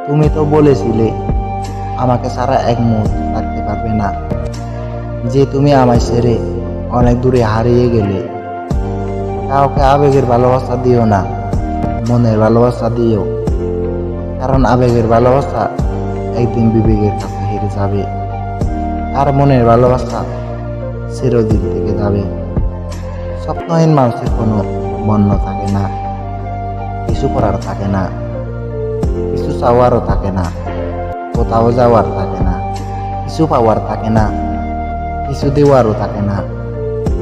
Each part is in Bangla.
তুমি তো বলেছিলে আমাকে ছাড়া এক মুহূর্ত থাকতে পারবে না, যে তুমি আমায় ছেড়ে অনেক দূরে হারিয়ে গেলে। কাউকে আবেগের ভালোবাসা দিও না, মনের ভালোবাসা দিও। কারণ আবেগের ভালোবাসা একদিন বিবেকের কাছে হেরে যাবে, আর মনের ভালোবাসা চিরদিন থেকে যাবে। স্বপ্নহীন মানুষের কোনো বন্য থাকে না, কিছু করার থাকে না, কিছু চাওয়ারও থাকে না, কোথাও যাওয়ার থাকে না, কিছু পাওয়ার থাকে না, কিছু দেওয়ারও থাকে না,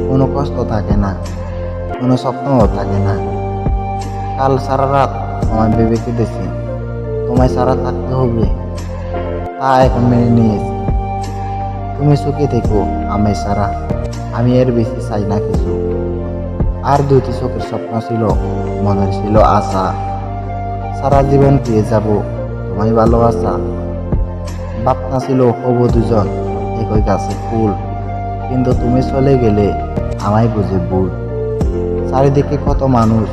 কোনো কষ্ট থাকে না, কোনো স্বপ্নও থাকে না। কাল সারা রাত তোমায় ভেবে কেঁদেছি, তোমায় সারা থাকতে হবে, তা এখন মেনে নিয়েছি। তুমি সুখে থেকো আমায় সারা, আমি এর বেশি চাই না কিছু। আর দুটি চোখের স্বপ্ন ছিল, মনের ছিল আশা, সারা জীবন পেয়ে যাব তোমায় ভালোবাসা। ভাবনা ছিল হবো দুজন একই গাছের ফুল, কিন্তু তুমি চলে গেলে আমায় বুঝে ভুল। চারিদিকে কত মানুষ,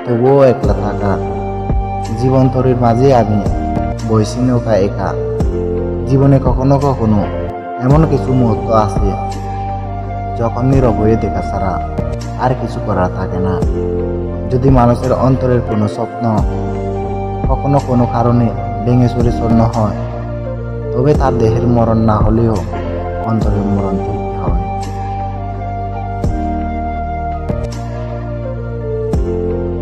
তবুও একলা থাকা, জীবন তরির মাঝে আমি বইছি নৌকা একা। জীবনে কখনো কখনো এমন কিছু মুহূর্ত আছে যখন নীরব হয়ে দেখা ছাড়া আর কিছু করার থাকে না। যদি মানুষের অন্তরের কোনো স্বপ্ন কখনো কোনো কারণে ভেঙে চুরে চূর্ণ হয়, তবে তার দেহের মরণ না হলেও অন্তরের মরণ ঠিক।